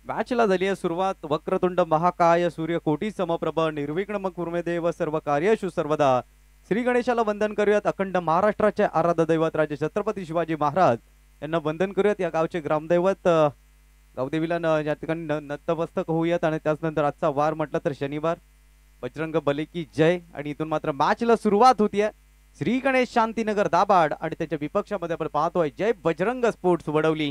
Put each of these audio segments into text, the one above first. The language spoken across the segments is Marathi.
मॅचला झाली आहे सुरुवात. वक्रतुंड महाकाय सूर्यकोटी समप्रभ निर्विघ्न कुर्मे देव सर्व कार्येषु सर्वदा. श्री गणेशाला वंदन करूयात. अखंड महाराष्ट्राचे आराध्य दैवत राजे छत्रपती शिवाजी महाराज यांना वंदन करूयात. या गावचे ग्रामदैवत गावदेवीला या ठिकाणी नतमस्तक होऊयात. आणि त्याचनंतर आजचा वार म्हटलं तर शनिवार. बजरंग बली की जय. आणि इथून मात्र मॅचला सुरुवात होतीये. श्री गणेश शांतीनगर दाभाड आणि त्याच्या विपक्षामध्ये आपण पाहतोय जय बजरंग स्पोर्ट्स वडवली.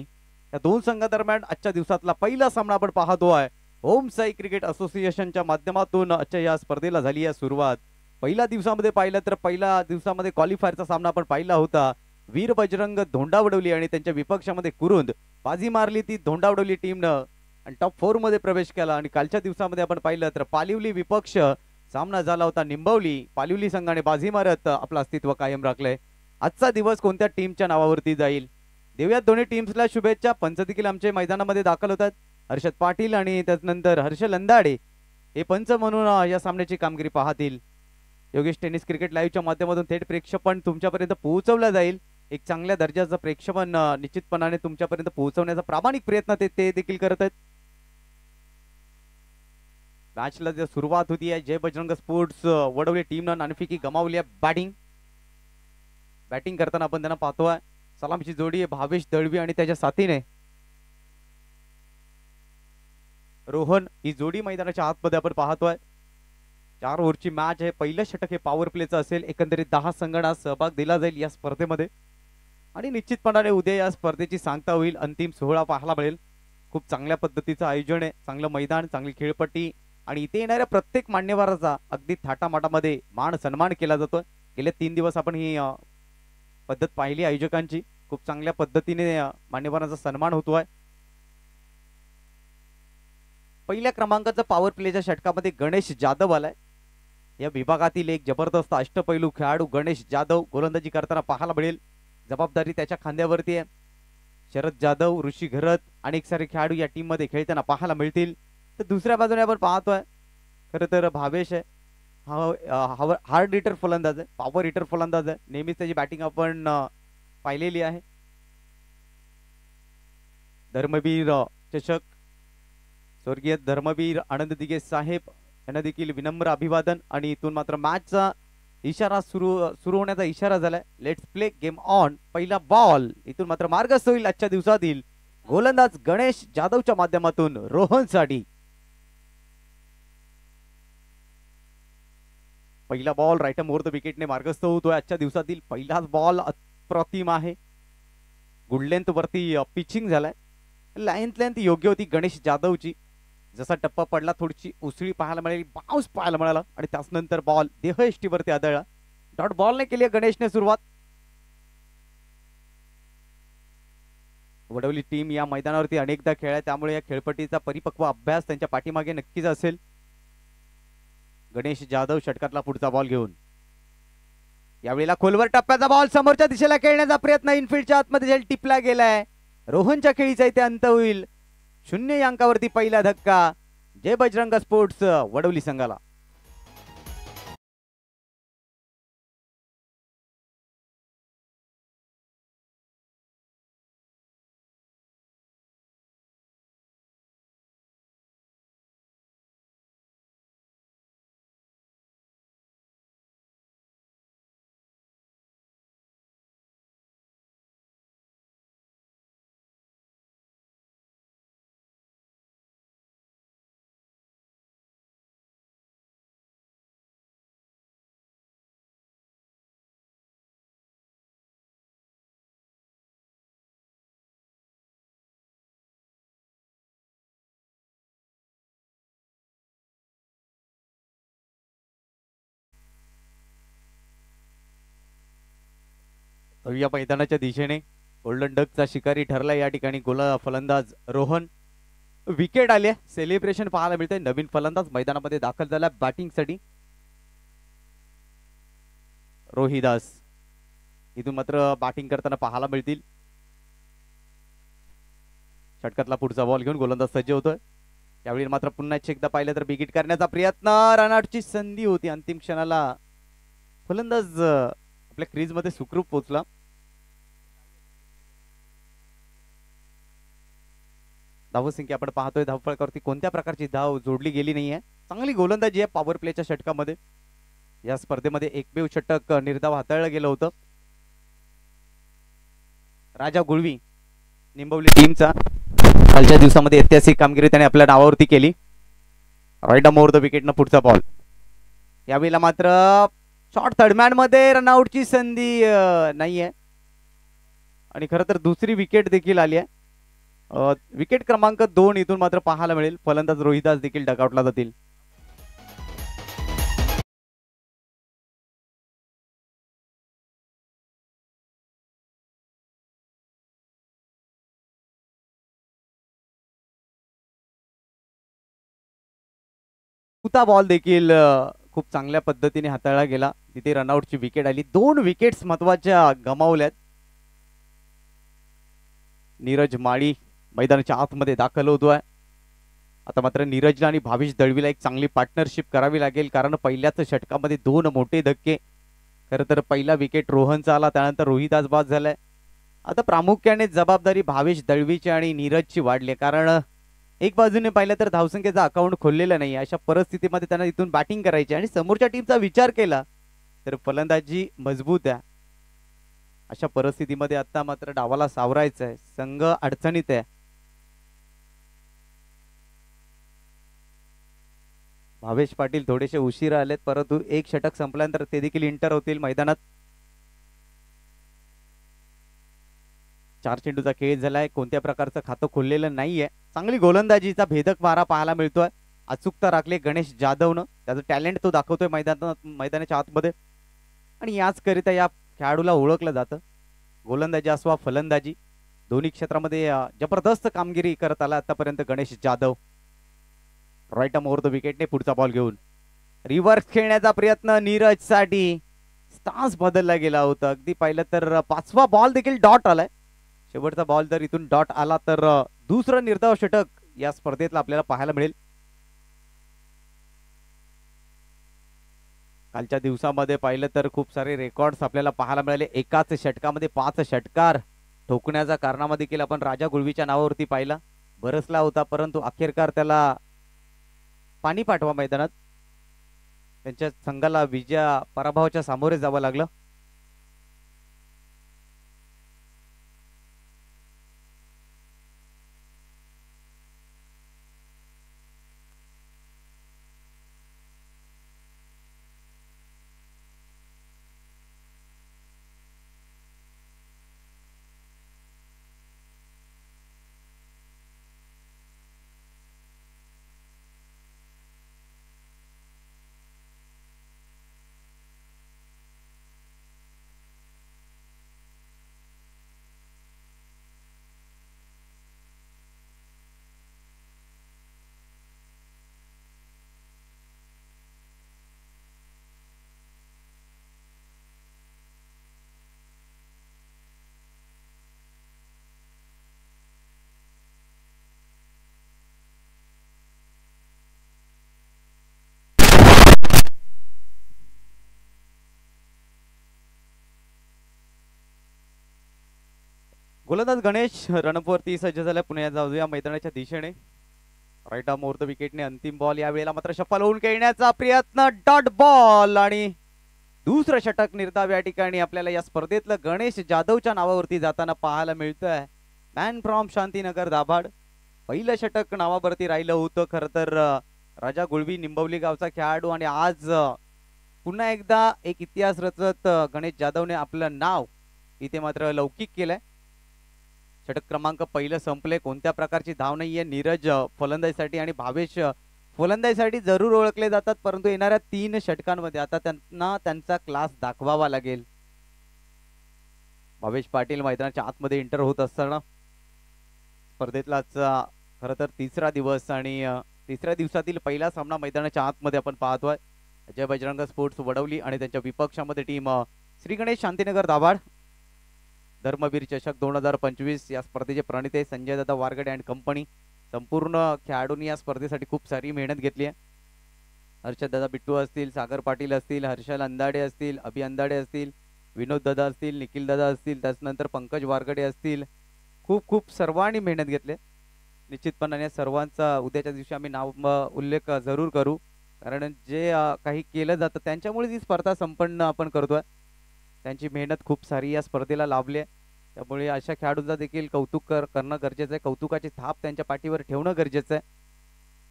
या दोन संघादरम्यान आजच्या दिवसातला पहिला सामना आपण पाहतोय. ओम साई क्रिकेट असोसिएशनच्या माध्यमातून आजच्या या स्पर्धेला झाली आहे सुरुवात. पहिल्या दिवसामध्ये पाहिलं तर पहिल्या दिवसामध्ये क्वालिफायरचा सामना आपण पाहिला होता. वीर बजरंग धोंडावडवली आणि त्यांच्या विपक्षामध्ये कुरुंद बाजी मारली ती धोंडावडवली टीमनं आणि टॉप 4 मध्ये प्रवेश केला. आणि कालच्या दिवसामध्ये आपण पाहिलं तर पालिवली विपक्ष सामना झाला होता निंबवली. पालिवली संघाने बाजी मारत आपलं अस्तित्व कायम राखलंय. आजचा दिवस कोणत्या टीमच्या नावावरती जाईल देऊयात दोन्ही टीम्सला शुभेच्छा. पंच देखील आमचे मैदानामध्ये दाखल होतात. हर्षद पाटील आणि त्यानंतर हर्ष लंदाडे हे पंच म्हणून या सामन्याची कामगिरी पाहतील. योगेश टेनिस क्रिकेट लाईव्हच्या माध्यमातून थेट प्रेक्षेपण तुमच्यापर्यंत पोहोचवलं जाईल. एक चांगल्या दर्जाचं प्रेक्षेपण निश्चितपणाने तुमच्यापर्यंत पोहोचवण्याचा प्रामाणिक प्रयत्न ते देखील करत आहेत. मॅचला जर सुरुवात होती आहे जय बजरंग स्पोर्ट्स वडवली टीमनं नाणेफेकी गमावली आहे. बॅटिंग करताना आपण त्यांना पाहतोय. सलामची जोडी आहे भावेश दळवी आणि त्याच्या साथीने रोहन. ही जोडी मैदानाच्या आतमध्ये आपण पाहतोय. 4 ओव्हरची मॅच आहे. पहिलं षटक हे पॉवर प्लेचं असेल. एकंदरीत 10 संघांना सहभाग दिला जाईल या स्पर्धेमध्ये आणि निश्चितपणाने उद्या या स्पर्धेची सांगता होईल. अंतिम सोहळा पाहायला मिळेल. खूप चांगल्या पद्धतीचं आयोजन आहे. चांगलं मैदान, चांगली खेळपट्टी आणि इथे येणाऱ्या प्रत्येक मान्यवराचा अगदी थाटामाटामध्ये मान सन्मान केला जातोय. गेले 3 दिवस आपण ही पद्धत पाहिली आयोजकांची. खूप चांगल्या पद्धतीने मान्यवरांचा सन्मान होतोय. पहिल्या क्रमांकाचा पॉवर प्लेच्या षटकामध्ये गणेश जाधव आलाय. या विभागातील एक जबरदस्त अष्टपैलू खेळाडू गणेश जाधव गोलंदाजी करताना पाहायला मिळेल. जबाबदारी त्याच्या खांद्यावरती आहे. शरद जाधव, ऋषी घरत अनेक सारे खेळाडू या टीम मध्ये खेळताना पाहायला मिळतील. तर दुसऱ्या बाजूने आपण पाहतोय खरं तर भावेश आहे. हार्ड हिटर फलंदाज आहे. पॉवर हिटर फलंदाज आहे. नेहमीच त्याची बॅटिंग आपण पाहिलेली आहे. धर्मवीर चषक स्वर्गीय धर्मवीर आनंद दिगे साहेब यांना देखील विनम्र अभिवादन. आणि इथून मात्र मॅचचा इशारा सुरू होण्याचा इशारा झालाय. Let's play game on. पहिला बॉल इथून मात्र मार्गस्थ होईल आजच्या दिवसातील गोलंदाज गणेश जाधवच्या माध्यमातून रोहनसाठी. पहिला बॉल राईट मोर द विकेटने मार्गस्थ होतोय. आजच्या दिवसातील पहिलाच बॉल अप्रतिम आहे. गुड लेंथ वरती पिचिंग झालाय. लेंथ योग्य होती गणेश जाधवची. जसा टप्पा पडला थोडीशी उसळी पाहायला मिळाली, बाउन्स पाहायला मिळाला आणि त्यानंतर बॉल देहयष्टीवरती आदळला. डॉट बॉलने केली गणेशने सुरुवात. वडवली टीम या मैदानावरती अनेकदा खेळाय त्यामुळे या खेळपट्टीचा परिपक्व अभ्यास त्यांच्या पाठीमागे नक्कीच असेल. गणेश जाधव षटकातला पुढचा बॉल घेऊन यावेळेला खोलवर टप्प्याचा बॉल समोरच्या दिशेला खेळण्याचा प्रयत्न इनफिल्डच्या आतमध्ये झेल टिपला गेलाय. रोहनच्या खेळीचा इथे अंत होईल. 0 या अंकावरती पहिला धक्का जय बजरंग स्पोर्ट्स वडवली संघाला. या मैदानाच्या दिशेने गोल्डन डकचा शिकारी ठरला या ठिकाणी फलंदाज रोहन. विकेट आले. सेलिब्रेशन पाहायला मिळते. नवीन फलंदाज मैदानामध्ये दाखल झाला बॅटिंग साठी रोहिदास. इथून मात्र बॅटिंग करताना पाहायला मिळतील. षटकातला पुढचा बॉल घेऊन गोलंदाज सज्ज होतोय. यावेळी मात्र पुन्हा एकदा पाहिलं तर बिगिट करण्याचा प्रयत्न. रनआउटची संधी होती. अंतिम क्षणाला फलंदाज आपल्या क्रीज मध्ये सुखरूप पोहोचला. धावसंख्या आपण पाहतोय धावफलकावरती कोणत्या प्रकारची धाव जोडली गेली नाहीये. चांगली गोलंदाजी आहे पॉवर प्लेच्या षटकामध्ये. या स्पर्धेमध्ये एकमेव षटक निर्धाव हाताळलं गेलं होतं. राजा गुळवी निंबवली टीमचा कालच्या दिवसामध्ये ऐतिहासिक कामगिरी त्याने आपल्या नावावरती केली. राईट मोर द विकेटनं पुढचा बॉल. यावेळेला मात्र शॉर्ट थर्डमॅन मध्ये रनआउटची संधी नाहीये आणि खरं तर दुसरी विकेट देखील आली आहे. विकेट क्रमांक 2 इथून मात्र पाहायला मिळेल. फलंदाज रोहिदास देखील डगआउटला जातील. बॉल देखील खूप चांगल्या पद्धतीने हाताळला गेला. तिथे रनआउटची विकेट आली. 2 विकेट्स महत्वाच्या गमावल्यात. नीरज माळी मैदानाच्या आतमध्ये दाखल होतोय. आता मात्र नीरजला आणि भावेश दळवीला एक चांगली पार्टनरशिप करावी लागेल कारण पहिल्याच षटकामध्ये 2 मोठे धक्के. खरं तर पहिला विकेट रोहनचा आला त्यानंतर रोहिदास बाद झालाय. आता प्रामुख्याने जबाबदारी भावेश दळवीची आणि नीरजची वाढली कारण एक बाजूने पाहिलं तर धावसंख्येचा अकाउंट खोललेलं नाही. अशा परिस्थितीमध्ये त्यांना इथून बॅटिंग करायची आणि समोरच्या टीमचा विचार केला तर फलंदाजी मजबूत आहे. अशा परिस्थितीमध्ये आता मात्र डावाला सावरायचं आहे. संघ अडचणीत आहे. भावेश पाटील थोडेसे उशिरा आलेत परंतु एक षटक संपल्यानंतर ते देखील इंटर होतील मैदानात. 4 चेंडूचा खेळ झालाय. कोणत्या प्रकारचं खातं खोललेलं नाहीये. चांगली गोलंदाजीचा भेदक मारा पाहायला मिळतोय. अचूकता राखले गणेश जाधवनं. त्याचं टॅलेंट तो दाखवतोय मैदानाच्या आतमध्ये आणि याच करिता या खेळाडूला ओळखलं जातं. गोलंदाजी असवा फलंदाजी दोन्ही क्षेत्रामध्ये जबरदस्त कामगिरी करत आला आतापर्यंत Ganesh Jadhav. Right over the विकेटने पुढचा बॉल घेऊन रिव्हर्स खेळण्याचा प्रयत्न नीरज साठी. स्टान्स बदलला गेला होता. अगदी पाहिलं तर 5वा बॉल देखील डॉट आलाय. शेवटचा बॉल जर इथून डॉट आला तर दुसरं निर्धाव षटक या स्पर्धेतला आपल्याला पाहायला मिळेल. कालच्या दिवसामध्ये पाहिलं तर खूप सारे रेकॉर्ड्स आपल्याला पाहायला मिळाले. एकाच षटकामध्ये 5 षटकार ठोकण्याचा कारनामा देखील आपण राजा गुळवीच्या नावावरती पाहिला. बरसला होता परंतु अखेरकार त्याला पाणी पाठवा मैदानात त्यांच्या संघाला पराभवाच्या सामोरे जावं लागलं. गोलंदाज गणेश रणपवरती सज्ज झाला. पुणे जाऊया मैदानाच्या दिशेने. राईट आर्म ओव्हर द विकेटने अंतिम बॉल. यावेळेला मात्र शफल होऊन खेळण्याचा प्रयत्न. डॉट बॉल आणि दुसरं षटक निर्धाव या ठिकाणी आपल्याला या स्पर्धेतलं गणेश जाधवच्या नावावरती जाताना पाहायला मिळतंय. Man from Shantinagar Dabhad. पहिलं षटक नावावरती राहिलं होतं खरं तर राजा गुळवी निंबवली गावचा खेळाडू आणि आज पुन्हा एकदा एक इतिहास रचत गणेश जाधवने आपलं नाव इथे मात्र लौकिक केलंय. षटक क्रमांक पहिलं संपले. कोणत्या प्रकारची धाव नाहीये. नीरज फलंदाजीसाठी आणि भावेश फलंदाजीसाठी जरूर ओळखले जातात परंतु येणाऱ्या 3 षटकांमध्ये आता त्यांना त्यांचा क्लास दाखवावा लागेल. भावेश पाटील मैदानाच्या आतमध्ये एंटर होत असताना स्पर्धेतलाच खरं तर 3रा दिवस आणि 3ऱ्या दिवसातील पहिला सामना मैदानाच्या आतमध्ये आपण पाहतोय. अजय बजरंग स्पोर्ट्स वडवली आणि त्यांच्या विपक्षामध्ये टीम श्री गणेश शांतीनगर दाभाड. धर्मवीर चषक 2025 या स्पर्धेचे प्रणेते संजय दादा वारगडे अँड कंपनी. संपूर्ण खेळाडूंनी या स्पर्धेसाठी खूप सारी मेहनत घेतली आहे. हर्षद दादा बिट्टू असतील, सागर पाटील असतील, हर्षल अंदाडे असतील, अभि अंदाडे असतील, विनोद दादा असतील, निखिल दादा असतील, त्यानंतर पंकज वारगडे असतील. खूप सर्वांनी मेहनत घेतली. निश्चितपणाने सर्वांचा उद्याच्या दिवशी आम्ही नाव उल्लेख जरूर करू, कारण जे काही केलं जातं त्यांच्यामुळे ही स्पर्धा संपन्न आपण करतोय. त्यांची मेहनत खूप सारी या स्पर्धेला लाभली आहे. त्यामुळे अशा खेळाडूंचा देखील करणं गरजेचं आहे. कौतुकाची थाप त्यांच्या पाठीवर ठेवणं गरजेचं आहे.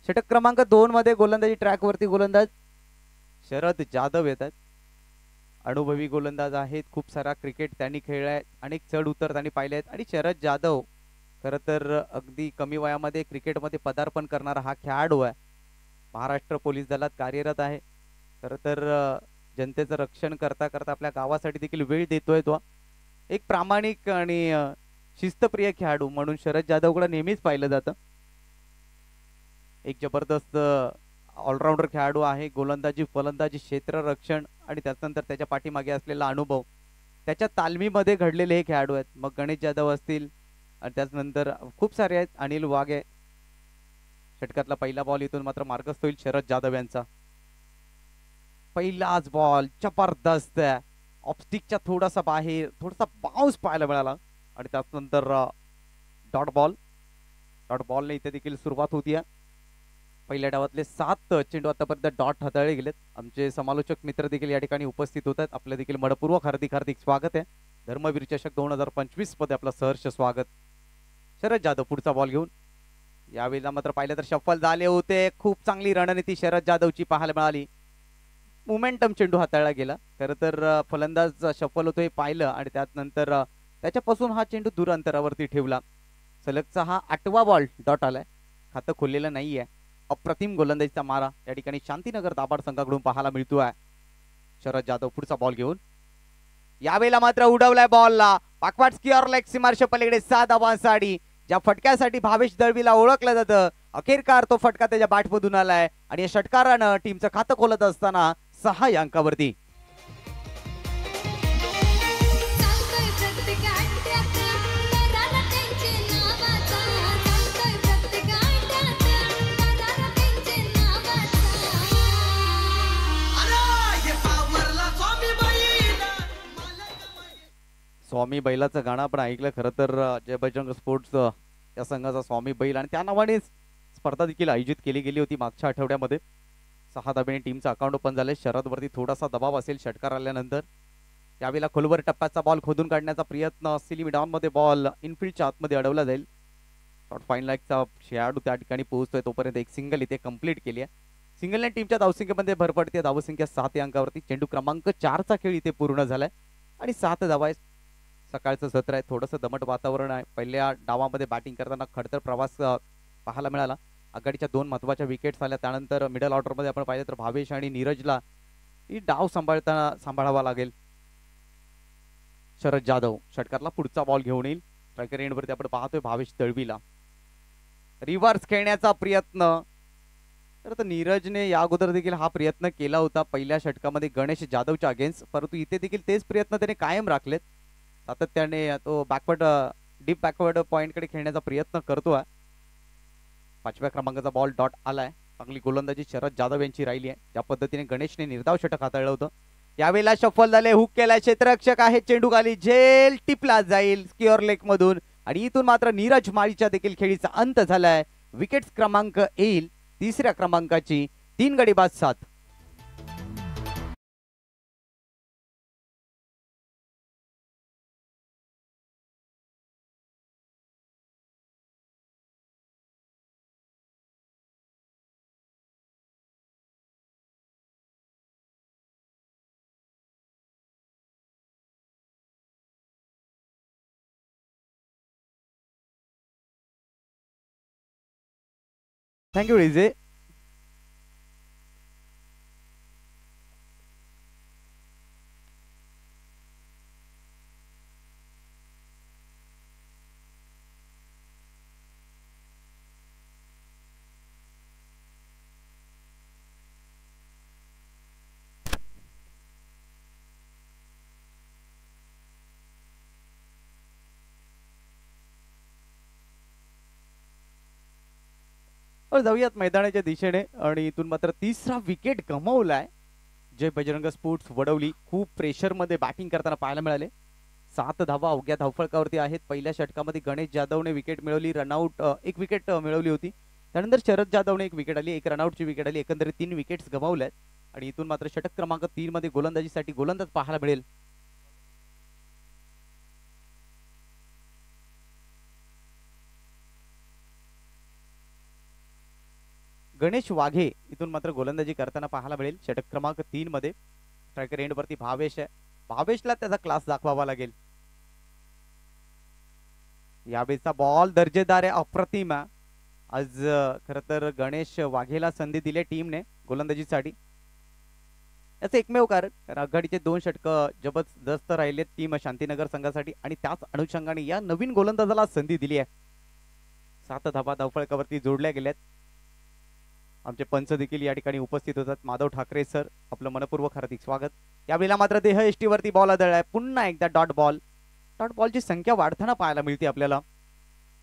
षटक क्रमांक 2 मध्ये गोलंदाजी ट्रॅकवरती गोलंदाज शरद जाधव येतात. अनुभवी गोलंदाज आहेत. खूप सारा क्रिकेट त्यांनी खेळलाय, अनेक चढ उतर त्यांनी पाहिले आहेत. आणि शरद जाधव खरं तर अगदी कमी वयामध्ये क्रिकेटमध्ये पदार्पण करणारा हा खेळाडू आहे. महाराष्ट्र पोलीस दलात कार्यरत आहे. खरं तर जनतेचं रक्षण करता करता आपल्या गावासाठी देखील वेळ देतोय तो. एक प्रामाणिक आणि शिस्तप्रिय खेळाडू म्हणून शरद जाधवकडे नेहमीच पाहिलं जातं. एक जबरदस्त ऑलराऊंडर खेळाडू आहे. गोलंदाजी, फलंदाजी, क्षेत्ररक्षण आणि त्यानंतर त्याच्या पाठीमागे असलेला अनुभव, त्याच्या तालमीमध्ये घडलेले हे खेळाडू आहेत. मग गणेश जाधव असतील आणि त्यानंतर खूप सारे आहेत. अनिल वाघे. षटकातला पहिला बॉल इथून मात्र मार्गस्थ होईल शरद जाधव यांचा. पहिलाच बॉल जबरदस्त आहे. ऑफस्टिकच्या थोडासा बाहेर, थोडासा बाउन्स पाहायला मिळाला आणि त्यानंतर डॉट बॉलने इथे देखील सुरुवात होती. पहिल्या डावातले 7 चेंडू आतापर्यंत डॉट हाताळले गेलेत. आमचे समालोचक मित्र देखील या ठिकाणी उपस्थित होत आहेत. आपलं देखील मनपूर्वक हार्दिक स्वागत आहे. धर्मवीर चषक 2025 मध्ये आपलं सहर्ष स्वागत. शरद जाधव पुढचा बॉल घेऊन. यावेळेला मात्र पाहिलं तर शफल झाले होते. खूप चांगली रणनीती शरद जाधवची पाहायला मिळाली. मोमेंटम चेंडू हाताळला गेला. खरं तर फलंदाज शफल होतो हे पाहिलं आणि त्यानंतर त्याच्यापासून हा चेंडू दूर अंतरावरती ठेवला. सलगचा हा 8वा बॉल डॉट आलाय. खातं खोललेलं नाहीये. अप्रतिम गोलंदाजीचा मारा या ठिकाणी शांतीनगर दाभाड संघाकडून पाहायला मिळतोय. शरद जाधव पुढचा बॉल घेऊन. यावेळेला मात्र उडवलाय बॉलला. पाकवाट स्क्वेअर लेग सीमार्श पलीकडे 6 धावांसाठी. ज्या फटक्यासाठी भावेश दळवीला ओळखलं जातं, अखेरकार तो फटका त्याच्या बॅटमधून आलाय आणि या षटकारानं टीमचं खातं खोलत असताना 6 अंकावरती. स्वामी बैलाचं गाणं आपण ऐकलं. खरं तर जय बजरंग स्पोर्ट्स या संघाचा स्वामी बैल आणि त्या नावाने स्पर्धा देखील आयोजित केली गेली होती मागच्या आठवड्यामध्ये. 6 धाब्याने टीमचं अकाउंट ओपन झाले. शरदवरती थोडासा दबाव असेल षटकार आल्यानंतर. यावेळेला खोलवर टप्प्याचा बॉल खोदून काढण्याचा प्रयत्न. सिलिमी डाऊन मध्ये बॉल इनफिल्डच्या आतमध्ये अडवला जाईल. शॉर्ट फाईन लाईकचा खेळाडू त्या ठिकाणी पोहोचतोय तोपर्यंत एक सिंगल इथे कंप्लीट केली आहे. सिंगलने टीमच्या धावसंख्येमध्ये भर पडते. धावसंख्या 7 अंकावरती. चेंडू क्रमांक 4चा खेळ इथे पूर्ण झालाय आणि 7 धावा. सकाळचं सत्र आहे. थोडंसं दमट वातावरण आहे. पहिल्या डावामध्ये बॅटिंग करताना खडतर प्रवास पाहायला मिळाला. आघाडीच्या 2 महत्वाच्या विकेट्स आल्या. त्यानंतर मिडल ऑर्डरमध्ये आपण पाहिलं तर भावेश आणि नीरजला ही डाव सांभाळावा लागेल. शरद जाधव षटकातला पुढचा बॉल घेऊन येईल. स्ट्रायकर एंडवरती आपण पाहतोय भावेश दळवीला. रिव्हर्स खेळण्याचा प्रयत्न. तर नीरजने या अगोदर देखील हा प्रयत्न केला होता पहिल्या षटकामध्ये गणेश जाधवच्या अगेन्स्ट, परंतु इथे देखील तेच प्रयत्न त्याने कायम राखलेत. सातत्याने तो डीप बॅकवर्ड पॉइंटकडे खेळण्याचा प्रयत्न करतोय. 5व्या क्रमांकाचा बॉल डॉट आलाय. चांगली गोलंदाजी शरद जाधव यांची राहिली आहे. ज्या पद्धतीने गणेशने निर्धाव षटक हाताळलं होतं. यावेळेला शफल झाले. हुक केलाय. क्षेत्ररक्षक आहे. चेंडू खाली झेल टिपला जाईल स्क्वेअर लेग मधून आणि इथून मात्र नीरज माळीच्या देखील खेळीचा अंत झालाय. विकेट्स क्रमांक येईल 3ऱ्या क्रमांकाची. 3 गडी बाद 7. थँक्यू रिजे. जाऊयात मैदानाच्या दिशेने आणि इथून मात्र 3रा विकेट गमावलाय. जय बजरंग स्पोर्ट्स वडवली. खूप प्रेशर मध्ये बॅटिंग करताना पाहायला मिळाले. 7 धावा अवघ्या धावफलकावरती आहेत. पहिल्या षटकामध्ये गणेश जाधवने विकेट मिळवली, रनआउट एक विकेट मिळवली होती. त्यानंतर शरद जाधवने एक विकेट आली, एक रनआउटची विकेट आली. एकंदरीत 3 विकेट्स गमावल्यात आणि इथून मात्र षटक क्रमांक 3 मध्ये गोलंदाजीसाठी गोलंदाज पाहायला मिळेल. गणेश वाघे इथून मात्र गोलंदाजी करताना पाहायला मिळेल षटक क्रमांक 3 मध्ये. स्ट्रायकर एंड वरती भावेश आहे. भावेशला त्याचा क्लास दाखवावा लागेल. यावेळेचा बॉल दर्जेदार आहे, अप्रतिम आहे. आज खर तर गणेश वाघेला संधी दिली टीमने गोलंदाजीसाठी. याचं एकमेव कारण आघाडीचे 2 षटक जबरदस्त राहिले टीम शांतीनगर संघासाठी आणि त्याच अनुषंगाने या नवीन गोलंदाजाला संधी दिली आहे. 7 धावा धावफलकावरती जोडल्या गेल्यात. आमचे पंच देखील या ठिकाणी उपस्थित होतात. माधव ठाकरे सर, आपलं मनपूर्वक हार्दिक स्वागत. यावेळेला मात्र देह एसटी वरती बॉल आदळलाय. पुन्हा एकदा डॉट बॉल. डॉट बॉलची संख्या वाढताना पाहायला मिळते आपल्याला.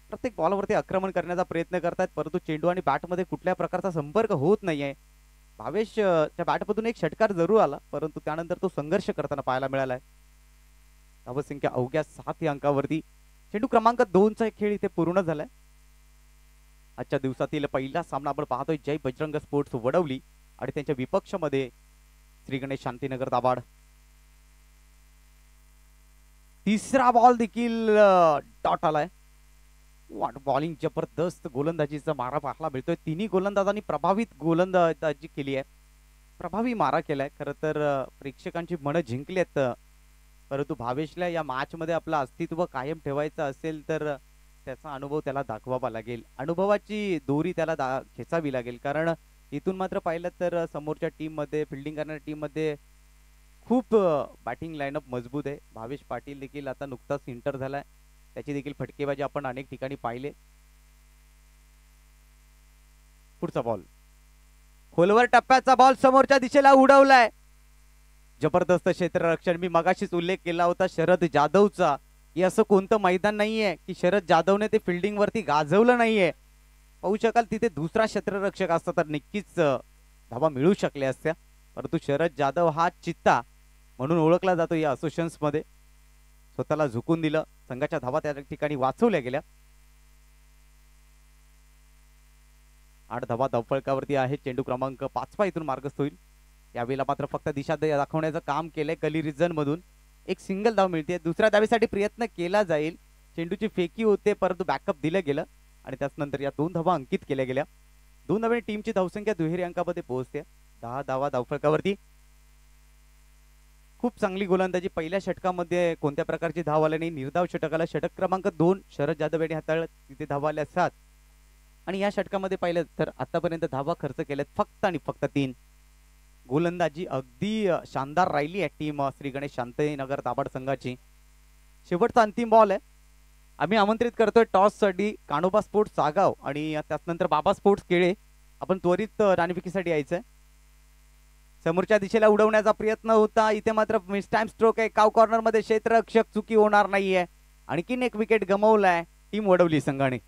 प्रत्येक बॉलवरती आक्रमण करण्याचा प्रयत्न करतात, परंतु चेंडू आणि बॅटमध्ये कुठल्या प्रकारचा संपर्क होत नाहीये. भावेशच्या बॅटमधून एक षटकार जरूर आला, परंतु त्यानंतर तो संघर्ष करताना पाहायला मिळालाय. धावसंख्या अवघ्या 7 या अंकावरती. चेंडू क्रमांक 2 चा खेळ इथे पूर्ण झालाय. आजच्या दिवसातील पहिला सामना आपण पाहतोय जय बजरंग स्पोर्ट्स वडवली आणि त्यांच्या विपक्षमध्ये श्री गणेश शांतीनगर दाभाड. तिसरा बॉल देखील डॉट आलाय. बॉलिंग जबरदस्त गोलंदाजीचा मारा पाहायला मिळतोय. तिन्ही गोलंदाजांनी प्रभावित गोलंदाजी केली आहे, प्रभावी मारा केलाय. खरं तर प्रेक्षकांची मनं जिंकली आहेत, परंतु भावेशला या मॅच मध्ये आपलं अस्तित्व कायम ठेवायचं असेल तर त्याचा अनुभव त्याला दाखवावा लागेल. अनुभवाची दोरी त्याला खेचावी लागेल, कारण इथून मात्र पाहिलं तर समोरच्या टीम मध्ये, फिल्डिंग करणाऱ्या टीम मध्ये खूप बॅटिंग लाईनअप मजबूत आहे. भावेश पाटील देखील आता नुकताच इंटर झालाय, त्याची देखील फटकेबाजी आपण अनेक ठिकाणी पाहिले. पुढचा बॉल खोलवर टप्प्याचा बॉल समोरच्या दिशेला उडवलाय. जबरदस्त क्षेत्ररक्षण. मी मगाशीच उल्लेख केला होता शरद जाधवचा. हे असं कोणतं मैदान नाहीये की शरद जाधवने ते फिल्डिंग वरती गाजवलं नाहीये. पाहू शकाल तिथे दुसरा क्षेत्ररक्षक असता तर नक्कीच धावा मिळू शकल्या असत्या, परंतु शरद जाधव हा चित्ता म्हणून ओळखला जातो या असोसिएशन्स मध्ये. स्वतःला झुकून दिलं, संघाच्या धावा त्या ठिकाणी वाचवल्या गेल्या. 8 धावा धावफलकावरती आहे. चेंडू क्रमांक 5 इथून मार्गस्थ होईल. यावेळेला मात्र फक्त दिशा दाखवण्याचं काम केलंय गली रिजन मधून. एक सिंगल धाव मिळते. दुसऱ्या धावेसाठी प्रयत्न केला जाईल. चेंडूची फेकी होते, परंतु बॅकअप दिलं गेलं आणि त्यानंतर या 2 धावा अंकित केल्या गेल्या. 2 धावांनी टीमची धावसंख्या दुहेरी अंकामध्ये पोहोचते. 10 धावा धावफलकावरती. खूप चांगली गोलंदाजी. पहिल्या षटकामध्ये कोणत्या प्रकारची धाव आली नाही. निर्धाव षटकाला षटक क्रमांक 2 शरद जाधव यांनी हाताळलं, तिथे धावा आल्या 7 आणि या षटकामध्ये पाहिलं तर आतापर्यंत धावा खर्च केल्यात फक्त आणि फक्त 3. गोलंदाजी अगदी शानदार राहिली आहे टीम श्री गणेश शांतीनगर दाभाड संघाची. शेवटचा अंतिम बॉल आहे. आम्ही आमंत्रित करतोय टॉस साठी कानोबा स्पोर्ट्स सागाव आणि त्यानंतर बाबा स्पोर्ट्स केळे. आपण त्वरित नाणेफेकीसाठी यायचंय. समोरच्या दिशेला उडवण्याचा प्रयत्न होता, इथे मात्र मिस टाइम स्ट्रोक आहे. काव कॉर्नर मध्ये क्षेत्ररक्षक चुकी होणार नाहीये. आणखीन एक विकेट गमावलाय टीम वडवली संघाने.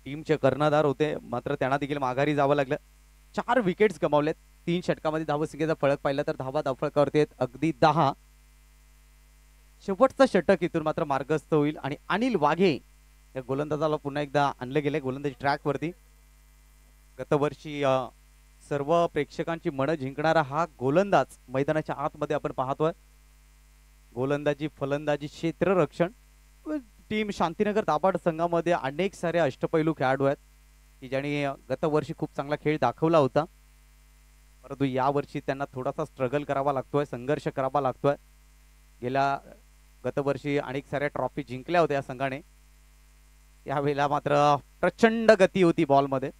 टीमचे कर्णधार होते, मात्र त्यांना देखील माघारी जावं लागलं. 4 विकेट्स गमावलेत. 3 षटकामध्ये धावसंख्येचा फरक पाहिला तर धावा धावफलकावरती आहेत अगदी 10. शेवटचं षटक इथून मात्र मार्गस्थ होईल आणि अनिल वाघे या गोलंदाजाला पुन्हा एकदा आणलं गेले गोलंदाजी ट्रॅक वरती. गतवर्षी सर्व प्रेक्षकांची मनं जिंकणारा हा गोलंदाज मैदानाच्या आतमध्ये आपण पाहतोय. गोलंदाजी, फलंदाजी, क्षेत्ररक्षण. टीम शांतीनगर दाभाड संघामध्ये अनेक सारे अष्टपैलू खेळाडू आहेत की ज्यांनी गतवर्षी खूप चांगला खेळ दाखवला होता, परंतु यावर्षी त्यांना थोडासा स्ट्रगल करावा लागतोय, संघर्ष करावा लागतोय. गेल्या गतवर्षी अनेक साऱ्या ट्रॉफी जिंकल्या होत्या या संघाने. यावेळेला मात्र प्रचंड गती होती बॉलमध्ये.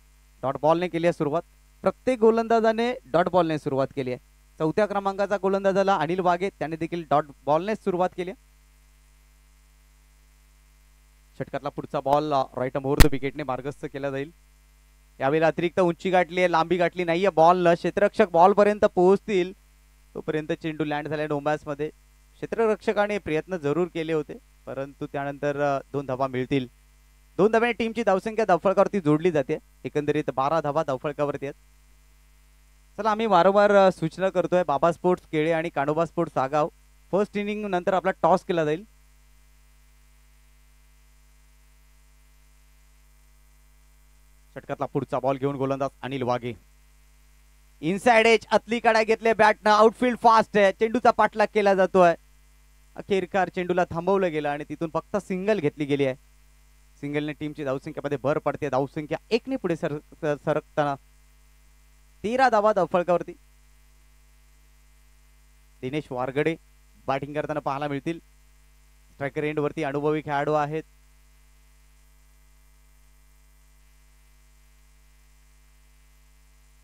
डॉट बॉलने केली आहे सुरुवात. प्रत्येक गोलंदाजाने डॉट बॉलने सुरुवात केली आहे. 4थ्या क्रमांकाचा गोलंदाजाला अनिल वाघे त्याने देखील डॉट बॉलने सुरुवात केली. षटकातला पुढचा बॉल राईट ओव्हर द विकेटने मार्गस्थ केला जाईल. यावेळेला अतिरिक्त उंची गाठली आहे, लांबी गाठली नाहीये बॉल. क्षेत्ररक्षक बॉल पर्यंत पोहोचतील तोपर्यंत चेंडू लँड झाल्या डोंबास मध्ये. क्षेत्ररक्षकाने प्रयत्न जरूर केले होते परंतु त्यानंतर 2 धावा मिळतील. 2 धाव्याने टीमची धावसंख्या धावफलकावरती जोडली जाते. एकंदरीत 12 धावा धावफलकावरती आहेत. चला आम्ही वारंवार सूचना करतोय, बाबा स्पोर्ट्स केळे आणि Kanoba sports Sagaon first inning नंतर आपला टॉस केला जाईल. षटकातला पुढचा बॉल घेऊन गोलंदाज अनिल वाघे. इनसाइड एज आतली काड्या घेतले बॅटनं. आउटफील्ड फास्ट आहे, चेंडूचा पाठलाग केला जातोय. अखेरकार चेंडूला थांबवलं गेलं आणि तिथून फक्त सिंगल घेतली गेली आहे. सिंगलने टीमची धावसंख्येमध्ये भर पडते. धावसंख्या 1ने पुढे सरकताना 13 धावा धावफलकावरती. दिनेश वारगडे बॅटिंग करताना पाहायला मिळतील. स्ट्रायकर एंड वरती अनुभवी खेळाडू आहेत.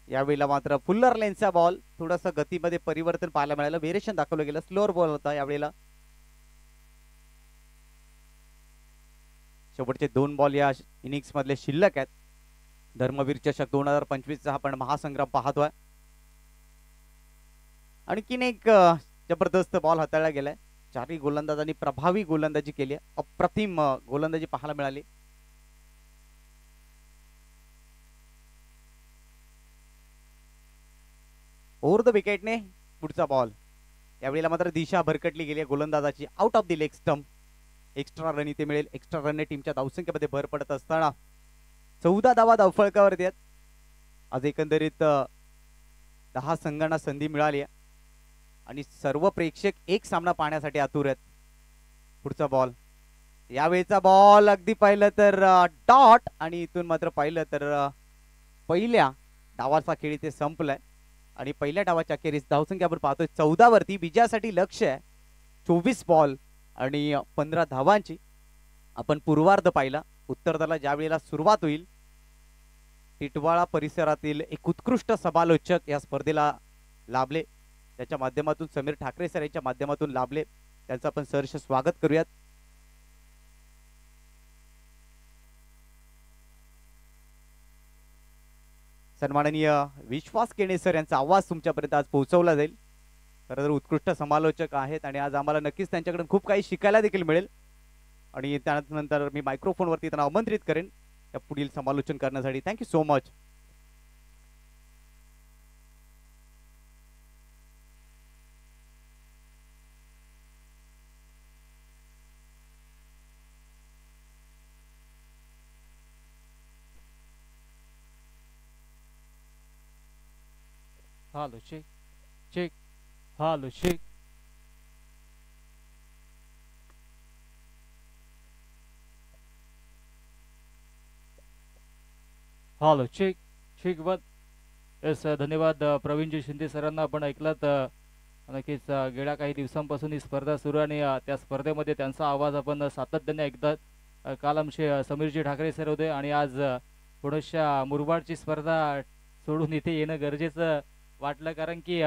यावेळेला मात्र फुल्लर लेनचा बॉल, थोडासा गतीमध्ये परिवर्तन पाहायला मिळालं, व्हेरिएशन दाखवलं गेलं. स्लोअर बॉल होता यावेळेला. शेवटचे 2 बॉल या इनिंग्स मधले शिल्लक आहेत. धर्मवीर चषक 2025 चा आपण महासंग्राम पाहतोय. आणखीन एक जबरदस्त बॉल हाताळला गेलाय. 4ही गोलंदाजांनी प्रभावी गोलंदाजी केली आहे. अप्रतिम गोलंदाजी पाहायला मिळाली. ओव्हर द विकेटने पुढचा बॉल. यावेळेला मात्र दिशा भरकटली गेली आहे गोलंदाजाची. Out of the leg stump. Extra run इथे मिळेल. एक्स्ट्रा रनने टीमच्या धावसंख्येमध्ये भर पडत असताना 14 धावा धावफलकावरती आहेत. आज एकंदरीत 10 संघांना संधी मिळाली आहे आणि सर्व प्रेक्षक एक सामना पाहण्यासाठी आतुर आहेत. पुढचा बॉल. यावेळेचा बॉल अगदी पाहिलं तर डॉट आणि इथून मात्र पाहिलं तर पहिल्या डावाचा खेळ इथे संपलाय आणि पहिल्या डावाच्या अखेरीस धावसंख्या आपण पाहतोय 14 वरती. विजयासाठी लक्ष आहे 24 बॉल आणि 15 धावांची. आपण पूर्वार्ध पाहिला. उत्तरार्धाला ज्या वेळेला सुरुवात होईल टिटवाळा परिसरातील एक उत्कृष्ट समालोचक या स्पर्धेला लाभले. त्याच्या माध्यमातून समीर ठाकरे सर यांच्या माध्यमातून लाभले. त्यांचं आपण सहर्ष स्वागत करूयात. सन्माननीय विश्वास केणे सर यांचा आवाज तुमच्यापर्यंत आज पोहोचवला जाईल. खरं तर उत्कृष्ट समालोचक आहेत आणि आज आम्हाला नक्कीच त्यांच्याकडून खूप काही शिकायला देखील मिळेल आणि त्यानंतर मी मायक्रोफोनवरती त्यांना आमंत्रित करेन या पुढील समालोचन करण्यासाठी. Thank you so much. Hello, check, check, hello, check. Hello check check one. Yes धन्यवाद प्रवीणजी शिंदे सरांना. आपण ऐकलात नक्कीच गेल्या काही दिवसांपासून ही स्पर्धा सुरू आणि त्या स्पर्धेमध्ये त्यांचा आवाज आपण सातत्याने ऐकतात. काल आमचे समीरजी ठाकरे सर होते आणि आज पुढच्या मुरबाडची स्पर्धा सोडून इथे येणं गरजेचं वाटलं कारण की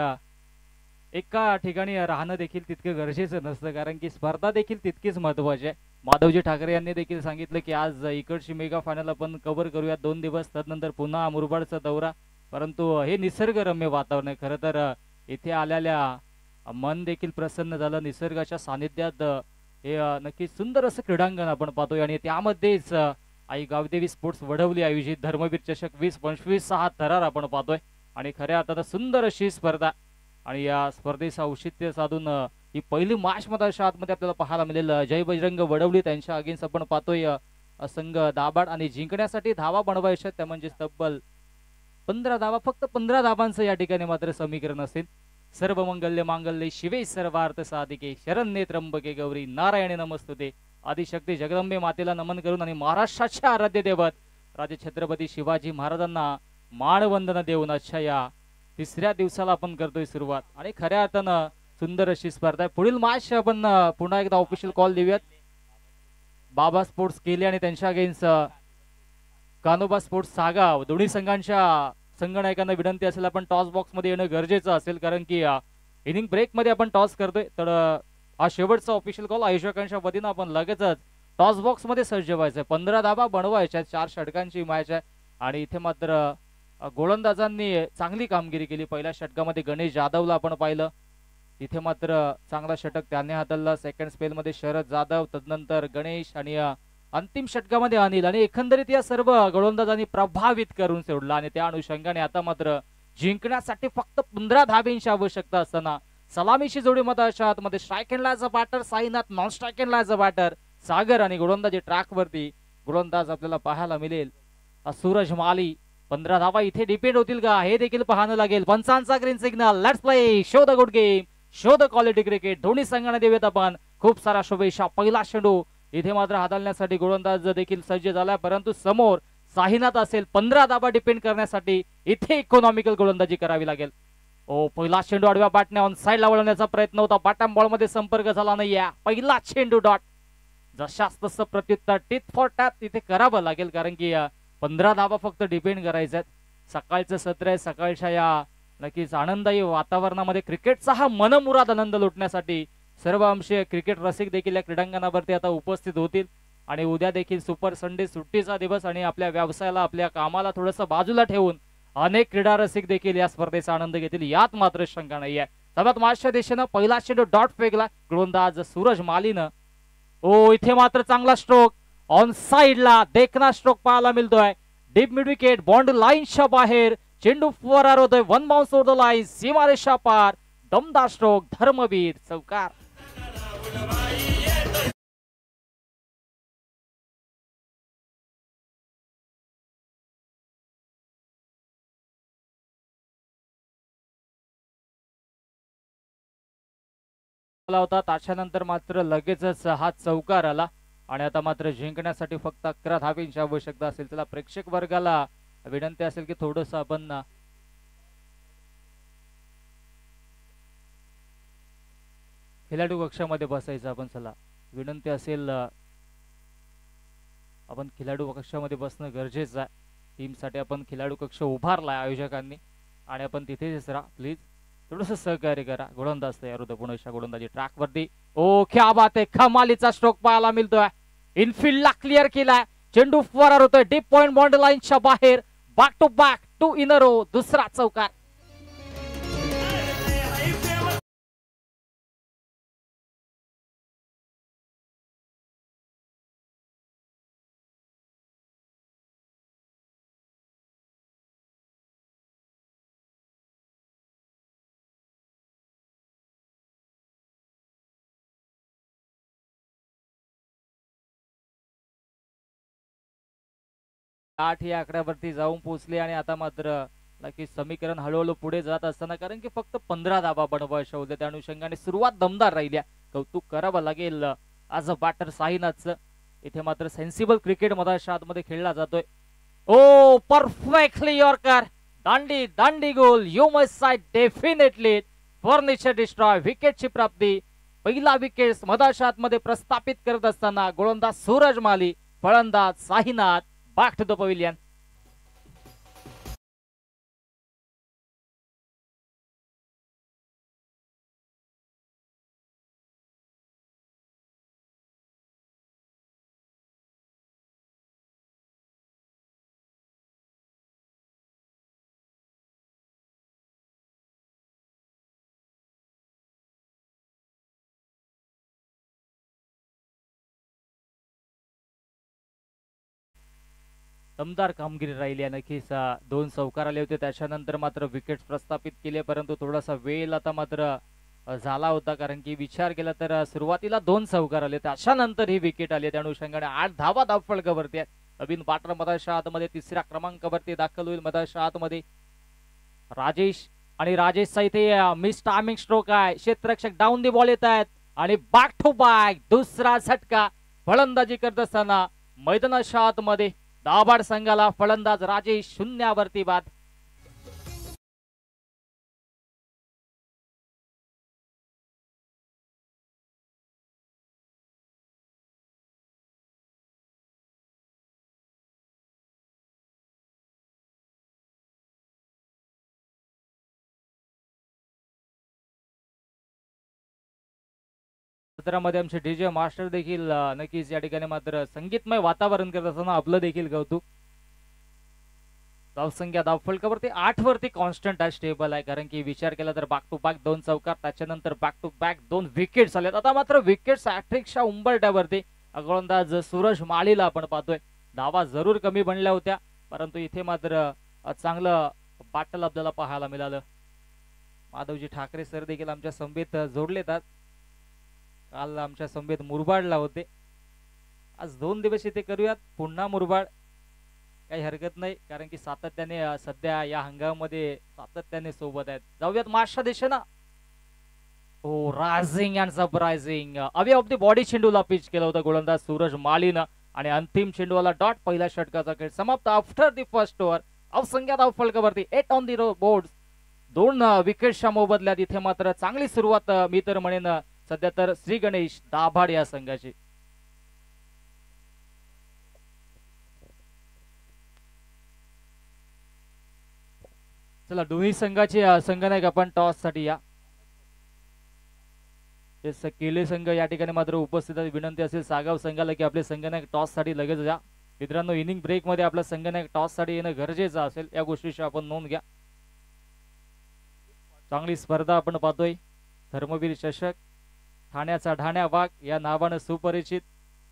एका ठिकाणी राहणं देखील तितकं गरजेचं नसतं कारण की स्पर्धा देखील तितकीच महत्त्वाची आहे. माधवजी ठाकरे यांनी देखील सांगितलं की आज इकडची मेगा फायनल आपण कव्हर करूया 2 दिवस, त्यानंतर पुन्हा मुरबाडचा दौरा. परंतु हे निसर्गरम्य वातावरण आहे. खरं तर इथे आलेल्या मन देखील प्रसन्न झालं. निसर्गाच्या सानिध्यात हे नक्कीच सुंदर असं क्रीडांगण आपण पाहतोय आणि त्यामध्येच आई गावदेवी स्पोर्ट्स वडवली आयोजित धर्मवीर चषक 2025 हा थरार आपण पाहतोय आणि खऱ्या अर्थात सुंदर अशी स्पर्धा आणि या स्पर्धेचं औचित्य साधून ही पहिली मॅच मध्ये आतमध्ये आपल्याला पाहायला मिळेल. जय बजरंग वडवली त्यांच्या अगेन्स्ट आपण पाहतोय संघ दाबाड आणि जिंकण्यासाठी धावा बनवायच्या त्या म्हणजे तब्बल 15 धावा. फक्त 15 धावांचं या ठिकाणी मात्र समीकरण असेल. सर्व मंगल्य मांगल्य शिवे सर्वार्थ साधिके शरण्ये त्र्यंबके गौरी नारायणे नमस्तुते. आदिशक्ती जगदंबे मातेला नमन करून आणि महाराष्ट्राच्या आराध्य दैवत राजे छत्रपती शिवाजी महाराजांना मानवंदना देऊन आजच्या या 3ऱ्या दिवसाला आपण करतोय सुरुवात आणि खऱ्या अर्थानं सुंदर अशी स्पर्धा आहे. पुढील मॅच आपण पुन्हा एकदा ऑफिशियल कॉल देऊयात. बाबा स्पोर्ट्स केले आणि त्यांच्या अगेन्स्ट कानोबा स्पोर्ट्स सागाव दोन्ही संघांच्या संघनायकांना विनंती असेल आपण टॉस बॉक्स मध्ये येणं गरजेचं असेल, कारण की इनिंग ब्रेक मध्ये आपण टॉस करतोय. तर हा शेवटचा ऑफिशियल कॉल आयोजकांच्या वतीनं आपण लगेचच टॉस बॉक्स मध्ये सज्ज व्हायचंय. 15 धाबा बनवायच्या, 4 षटकांची मॅच आहे आणि इथे मात्र गोलंदाजांनी चांगली कामगिरी केली. पहिल्या षटकामध्ये गणेश जाधवला आपण पाहिलं, तिथे मात्र चांगला षटक त्याने हाताळला. सेकंड स्पेल मध्ये शरद जाधव, तदनंतर गणेश आणि अंतिम षटकामध्ये अनिल, आणि एकंदरीत या सर्व गोलंदाजांनी प्रभावित करून सोडला. आणि त्या अनुषंगाने आता मात्र जिंकण्यासाठी फक्त 15 धाब्यांची आवश्यकता असताना सलामीची जोडी मताच्या आतमध्ये strike end as a batter Sainath, non strike end as a batter Sagar, आणि गोलंदाजी ट्रॅक वरती गोलंदाज आपल्याला पाहायला मिळेल सूरज माली. 15 धावा इथे डिपेंड होतील का हे देखील पाहावं लागेल. पंचांचा green signal, let's play, show the good game, show the quality cricket. दोन्ही संघांना देऊयात आपण खूप सारा शुभेच्छा. पहिला चेंडू इथे मात्र हाताळण्यासाठी गोलंदाज देखील सज्ज झाला, परंतु समोर साहिनाथ असेल. 15 धावा डिपेंड करण्यासाठी इथे इकॉनॉमिकल गोलंदाजी करावी लागेल. ओ, पहिला चेंडू आडव्या बॅटने ऑन साइडला वळवण्याचा प्रयत्न होता, बॉटम बॉल मध्ये संपर्क झाला नाही. पहिला चेंडू डॉट. जशास तसं प्रत्युत्तर टिथ फॉर टॅट तिथे करावं लागेल, कारण की 15 धावा फक्त डिपेंड करायच्या आहेत. सकाळचं सत्र आहे, सकाळच्या या नक्कीच आनंददायी वातावरणामध्ये क्रिकेटचा हा मनमुराद आनंद लुटण्यासाठी सर्व अंशी क्रिकेट रसिक देखील या क्रीडांगणावरती आता उपस्थित होतील. आणि उद्या देखील सुपर संडे, सुट्टीचा दिवस, आणि आपल्या व्यवसायाला आपल्या कामाला थोडंसं बाजूला ठेवून अनेक क्रीडा रसिक देखील या स्पर्धेचा आनंद घेतील, यात मात्र शंका नाही आहे. सर्वात मागच्या दिशेनं पहिला चेंडू डॉट फेकला गोलंदाज सूरज मालीनं. ओ, इथे मात्र चांगला स्ट्रोक ऑन साइडला, देखना स्ट्रोक पाहायला मिळतोय. डीप मिड विकेट, बॉन्ड लाईनच्या बाहेर, चेंडू फुवारार होतोय, one bounce over the line, सीमारेषा पार, दमदार स्ट्रोक, धर्मवीर चौकार. होता त्याच्यानंतर मात्र लगेचच हा चौकार आला. आणि आता मात्र जिंकण्यासाठी फक्त 11 धाब्यांची आवश्यकता असेल. त्याला प्रेक्षक वर्गाला विनंती असेल की थोडस आपण खेळाडू कक्षामध्ये बसायचं. आपण चला विनंती असेल, आपण खेळाडू कक्षामध्ये बसणं गरजेचं आहे. टीमसाठी आपण खेळाडू कक्ष उभारलाय आयोजकांनी, आणि आपण तिथेच राहा प्लीज, थोडस सहकार्य करा. गोलंदाज तयार होतो पुन्हा गोलंदाजी ट्रॅक वरती. ओ, क्या बात आहे, कमालीचा स्ट्रोक पाहायला मिळतोय. इनफिल्डला क्लिअर केलाय, चेंडू फरार होतोय डीप पॉइंट बॉन्ड लाईनच्या बाहेर. Back to back, 2 in a row, दुसरा चौकार. आठ या आकड्यावरती जाऊन पोहोचले, आणि आता मात्र नक्की समीकरण हळूहळू पुढे जात असताना, कारण की फक्त 15 धाबा बनवायच्या होत्या, त्या अनुषंगाने सुरुवात दमदार राहिल्या. कौतुक करावं लागेल आज बॅटर साईनाथचं. इथे मात्र सेन्सिबल क्रिकेट मधाच्या आतमध्ये खेळला जातोय. ओ, परफेक्टली यॉर्कर, दांडी दांडी गोल, you must side definitely furniture destroy. विकेटची प्राप्ती, पहिला विकेट मधाच्या आतमध्ये प्रस्थापित करत असताना गोलंदाज सूरज माली, फलंदाज Sainath. Back to the pavilion. दमदार कामगिरी राहिली. नक्कीच 2 चौकार आले होते, त्याच्यानंतर मात्र विकेट प्रस्थापित केले, परंतु थोडासा वेळ आता मात्र झाला होता, कारण की विचार केला तर सुरुवातीला 2 चौकार आले, त्याच्यानंतर ही विकेट आली. त्या अनुषंगाने 8 धावा धावफलकावरती आहेत. नवीन बॅटर मधाच्या आतमध्ये 3ऱ्या क्रमांकावरती दाखल होईल. मधाच्या आतमध्ये राजेश, आणि राजेशचा इथे मिस टायमिंग स्ट्रोक आहे. क्षेत्ररक्षक डाऊन दी बॉल येत आहेत, आणि बॅक टू बॅक दुसरा झटका. फलंदाजी करत असताना मैदानाच्या आतमध्ये दाभाड संघाला फलंदाज राजेश 0वरती बाद. सत्रामध्ये आमचे डीजे मास्टर देखील नक्कीच या ठिकाणी मात्र संगीतमय वातावरण करत असताना आपलं देखील कौतुक. धावसंख्या धावफलकावरती 8 वरती कॉन्स्टंट आहे, स्टेबल आहे. कारण की विचार केला तर बॅक टू बॅक 2 चौकार, त्याच्यानंतर बॅक टू बॅक 2 विकेट्स आल्यात. आता मात्र विकेट्स हॅट्रिकच्या उंबरठ्यावरती गोलंदाज सूरज माळीला आपण पाहतोय. धावा जरूर कमी बनल्या होत्या, परंतु इथे मात्र चांगलं बाटल आपल्याला पाहायला मिळालं. माधवजी ठाकरे सर देखील आमच्या संबीत जोडलेत. काल आमच्या संबीत मुरबाडला होते, आज 2 दिवस इथे करूयात पुन्हा मुरबाड. काही हरकत नाही, कारण की सातत्याने सध्या या हंगामामध्ये सातत्याने सोबत आहेत. जाऊयात मागच्या दिशेनं. Oh rising and surprising away off the body चेंडूला पिच केलं होतं गोलंदाज सूरज माळीनं आणि अंतिम चेंडूला डॉट. पहिल्या षटकाचा खेळ समाप्त आफ्टर द फर्स्ट ओव्हर. अवसंख्या धावफलकावरती 8 ऑन द बोर्ड. 2 विकेटच्या मोबदल्यात इथे मात्र चांगली सुरुवात मी तर म्हणेन सध्या तर श्री गणेश दाभाड या संघाची. चला दोन्ही संघाचे संघनायक आपण टॉस साठी या. केले संघ या ठिकाणी मात्र उपस्थित विनंती असेल सागाव संघाला की आपले संघनायक टॉस साठी लगेच जा. मित्रांनो, इनिंग ब्रेक मध्ये आपला संघनायक टॉस साठी येणं गरजेचं असेल, या गोष्टीची आपण नोंद घ्या. चांगली स्पर्धा आपण पाहतोय. धर्मवीर चषक, ठाण्याचा ढाण्या वाघ या नावानं सुपरिचित.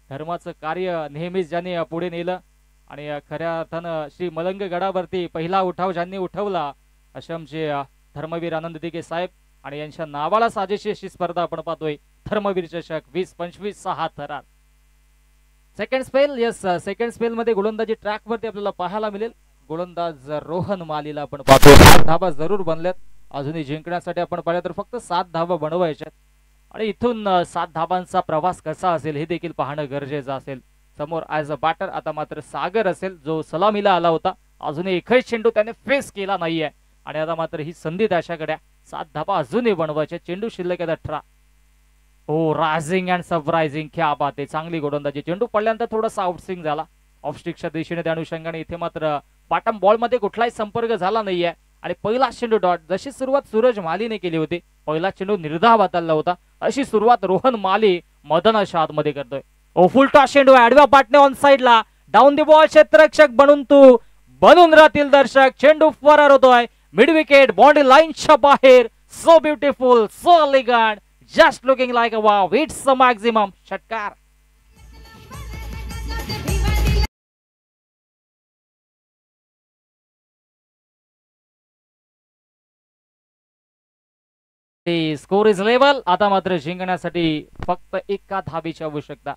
धर्माचं कार्य नेहमीच ज्यांनी पुढे नेलं आणि खऱ्या अर्थानं श्री मलंग गडावरती पहिला उठाव ज्यांनी उठवला असे आमचे धर्मवीर आनंद दिघे साहेब आणि यांच्या नावाला साजेशी अशी स्पर्धा आपण पाहतोय. धर्मवीर चषक 20-25 6 थरार. Second spell, yes second spell मध्ये गोलंदाजी ट्रॅक वरती आपल्याला पाहायला मिळेल. गोलंदाज रोहन मालीला आपण पाहतोय. 7 धावा जरूर बनल्यात. अजूनही जिंकण्यासाठी आपण पाहिलं तर फक्त 7 धावा बनवायच्यात आणि इथून 7 धावांचा प्रवास कसा असेल हे देखील पाहणं गरजेचं असेल. समोर ॲज अ बॅटर आता मात्र सागर असेल, जो सलामीला आला होता. अजूनही एकही चेंडू त्याने फेस केला नाहीये आणि आता मात्र ही संधी त्याच्याकडे. 7 धावा अजूनही बनवायच्या. चेंडू शिल्लक आहे 18. ओ रायझिंग अँड सरप्राइझिंग, क्या बात आहे. चांगली गोलंदाजी. चेंडू पडल्यानंतर थोडासा आउटस्विंग झाला ऑफस्टिकच्या दिशेने, त्या अनुषंगाने इथे मात्र बॉटम बॉल मध्ये कुठलाही संपर्क झाला नाहीये आणि पहिला चेंडू डॉट. जशी सुरुवात सूरज मालीने केली होती, पहिला चेंडू निर्धाव हाताळला होता, अशी सुरुवात रोहन माली मदनाच्या आतमध्ये करतोय. ओ फुलटा चेंडू आडव्या पाटणे ऑन साइडला. डाऊन दी बॉल, क्षेत्ररक्षक बनून राहतील दर्शक. चेंडू फरार होतोय. मिड विकेट बाउंड्री लाईनच्या बाहेर. So beautiful, so elegant, just looking like a wow. It's a maximum. षटकार. Score is level. आता मात्र जिंकण्यासाठी फक्त 1 धाबीची आवश्यकता.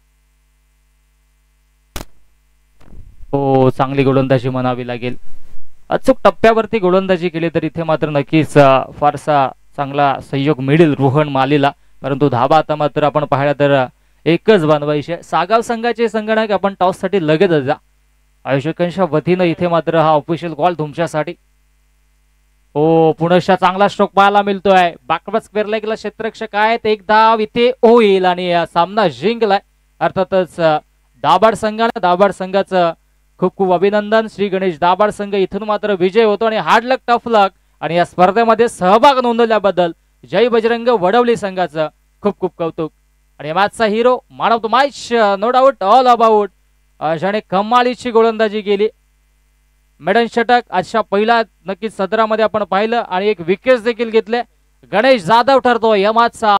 हो, चांगली गोलंदाजी म्हणावी लागेल. अचूक टप्प्यावरती गोलंदाजी केली तर इथे मात्र नक्कीच फारसा चांगला सहयोग मिळेल रोहन मालीला, परंतु धाबा आता मात्र आपण पाहिला तर 1च बनवायचे. सागाव संघाचे संगणक आपण टॉस साठी लगेच जा. आयोजकांच्या वतीनं इथे मात्र हा ऑफिशियल कॉल तुमच्यासाठी. हो, पुनश्चा चांगला स्ट्रोक पाहायला मिळतोय. बॅकवर्ड स्क्वेअर लेगला क्षेत्ररक्षक आहेत. 1 धाव इथे होईल आणि सामना जिंकलाय. अर्थातच दाभाड संघाचं खूप खूप अभिनंदन. श्री गणेश दाभाड संघ इथून मात्र विजय होतो आणि हार्ड लक टफ लक आणि या स्पर्धेमध्ये सहभाग नोंदवल्याबद्दल जय बजरंग वडवली संघाचं खूप खूप कौतुक. आणि मॅचचा hero, man of the match, no doubt, all about, ज्याने कमालीची गोलंदाजी केली. मेडन षटक आजच्या पहिल्या नक्कीच सदरामध्ये आपण पाहिलं आणि 1 विकेट देखील घेतले. गणेश जाधव ठरतो या मॅचचा